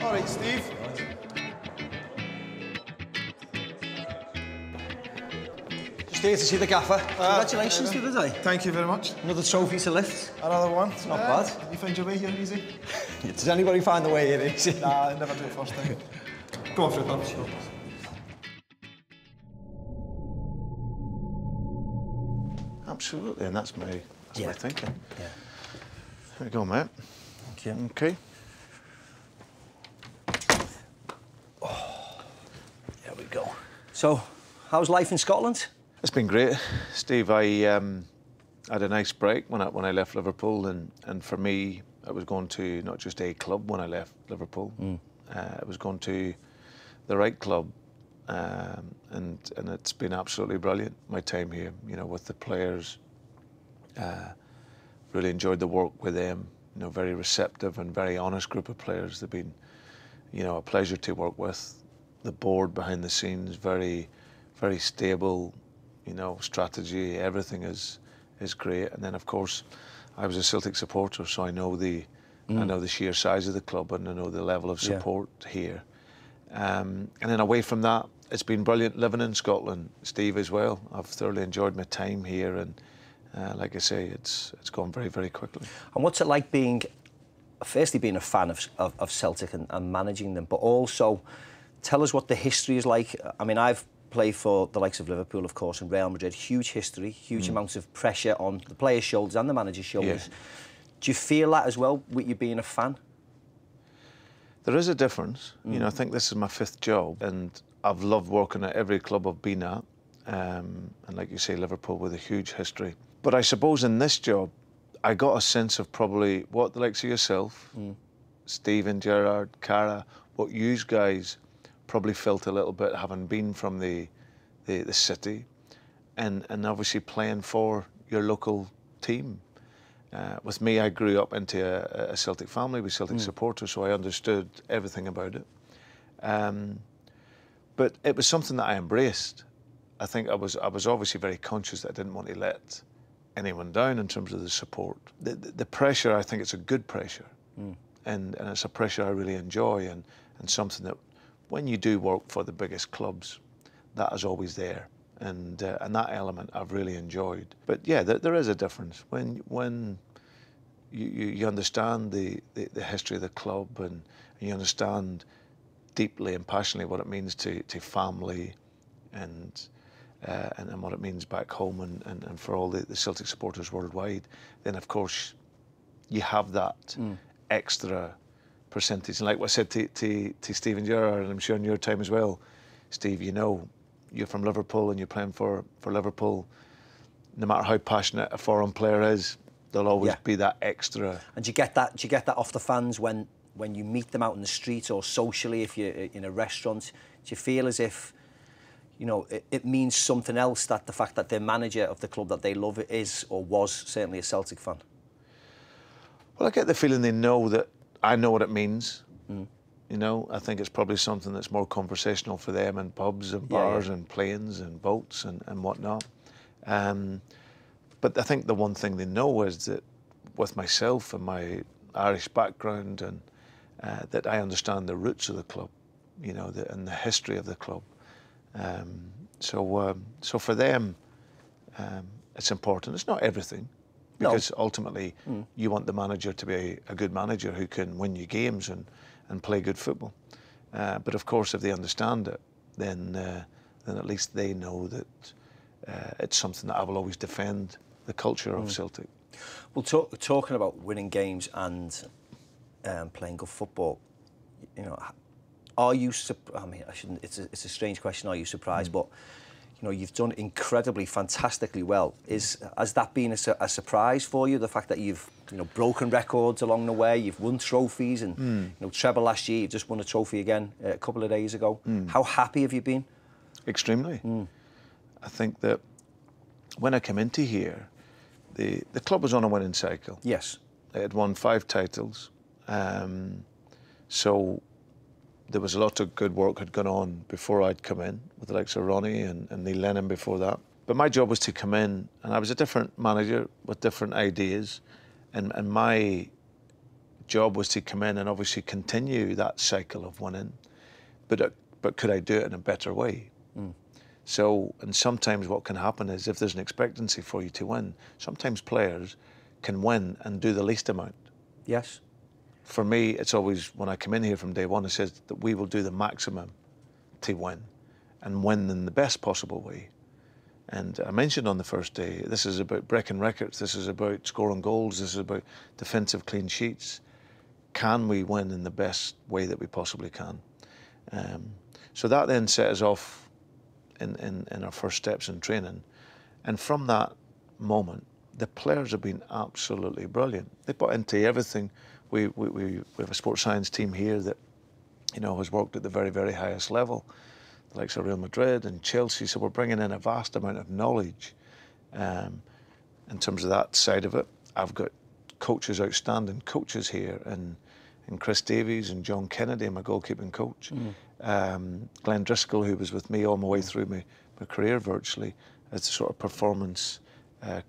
All right, Steve. Just here to see the gaffer. Congratulations to the day. Thank you very much. Another trophy to lift. Another one. It's not bad. You find your way here easy? Does anybody find the way here easy? Nah, I never do it first time. Go on for it, then. Sure. Absolutely, and that's my thinking. Yeah. There we go, mate. Thank you. Okay. Oh, there we go. So, how's life in Scotland? It's been great, Steve. I had a nice break when I left Liverpool, and for me, I was going to not just a club when I left Liverpool. I was going to the right club, and it's been absolutely brilliant. My time here, you know, with the players. Really enjoyed the work with them. You know, very receptive and very honest group of players. They've been, you know, a pleasure to work with. The board behind the scenes, very, very stable. You know, strategy, everything is great. And then, of course, I was a Celtic supporter, so I know the sheer size of the club, and I know the level of support here. And then away from that, it's been brilliant living in Scotland, Steve, as well. I've thoroughly enjoyed my time here, and like I say, it's gone very, very quickly. And what's it like being, firstly, being a fan of Celtic and managing them, but also tell us what the history is like. I mean, I've played for the likes of Liverpool, of course, and Real Madrid. Huge history, huge amounts of pressure on the players' shoulders and the manager's shoulders. Yeah. Do you feel that as well with you being a fan? There is a difference. You know, I think this is my 5th job, and I've loved working at every club I've been at. And like you say, Liverpool with a huge history. But I suppose in this job, I got a sense of probably what the likes of yourself, Stephen, Gerrard, Cara, what you guys probably felt a little bit having been from the city, and obviously playing for your local team. With me, I grew up into a Celtic family with Celtic supporters, so I understood everything about it. But it was something that I embraced. I think I was obviously very conscious that I didn't want to let anyone down in terms of the support. The pressure, I think it's a good pressure, and it's a pressure I really enjoy, and something that when you do work for the biggest clubs, that is always there, and that element I've really enjoyed. But yeah, there is a difference when you understand the history of the club, and you understand deeply and passionately what it means to family, and what it means back home, and for all the Celtic supporters worldwide, then of course you have that extra percentage. And like what I said to Stephen Gerrard, and I'm sure in your time as well, Steve, you know, you're from Liverpool and you're playing for Liverpool. No matter how passionate a foreign player is, there'll always be that extra. And do you get that off the fans when you meet them out in the street or socially, if you're in a restaurant? Do you feel as if, you know, it means something else, that the fact that their manager of the club that they love is, or was, certainly a Celtic fan? Well, I get the feeling they know that I know what it means. You know, I think it's probably something that's more conversational for them in pubs and bars and planes and boats and whatnot. But I think the one thing they know is that with myself and my Irish background, and that I understand the roots of the club, you know, and the history of the club. So for them, it's important. It's not everything, because ultimately you want the manager to be a good manager who can win you games and play good football. But of course, if they understand it, then at least they know that it's something that I will always defend, the culture of Celtic. Well, talking about winning games and playing good football, you know, are you? I mean, I shouldn't. It's a strange question. Are you surprised? But you know, you've done incredibly, fantastically well. Has that been a surprise for you? The fact that you've, you know, broken records along the way, you've won trophies, and you know, treble last year, you've just won a trophy again a couple of days ago. How happy have you been? Extremely. I think that when I came into here, the club was on a winning cycle. Yes. They had won 5 titles, so there was a lot of good work had gone on before I'd come in, with the likes of Ronnie and Neil Lennon before that. But my job was to come in, and I was a different manager with different ideas, and my job was to come in and obviously continue that cycle of winning, but could I do it in a better way? So, and sometimes what can happen is if there's an expectancy for you to win, sometimes players can win and do the least amount. Yes. For me, it's always, when I come in here from day one, it says that we will do the maximum to win and win in the best possible way. And I mentioned on the first day, this is about breaking records, this is about scoring goals, this is about defensive clean sheets. Can we win in the best way that we possibly can? So that then set us off in our first steps in training. And from that moment, the players have been absolutely brilliant. They bought into everything. We have a sports science team here that, you know, has worked at the very, very highest level, the likes of Real Madrid and Chelsea. So we're bringing in a vast amount of knowledge in terms of that side of it. I've got coaches, outstanding coaches here, and Chris Davies and John Kennedy, my goalkeeping coach. Glenn Driscoll, who was with me all my way through my career virtually, as a sort of performance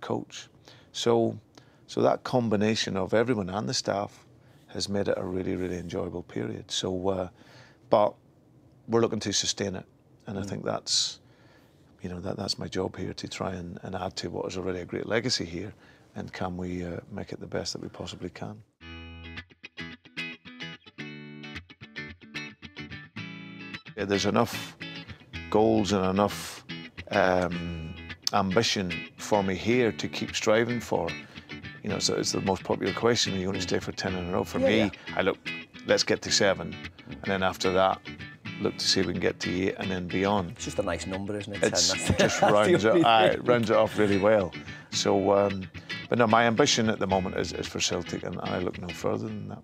coach. So that combination of everyone and the staff has made it a really, really enjoyable period. So, but we're looking to sustain it, and I think that's, you know, that's my job here, to try and add to what is already a great legacy here, and can we make it the best that we possibly can. Yeah, there's enough goals and enough ambition for me here to keep striving for. You know, so it's the most popular question: you only stay for 10 in a row. For me, I look, let's get to 7, and then after that, look to see if we can get to 8 and then beyond. It's just a nice number, isn't it? It just rounds it off really well. So, but no, my ambition at the moment is for Celtic, and I look no further than that.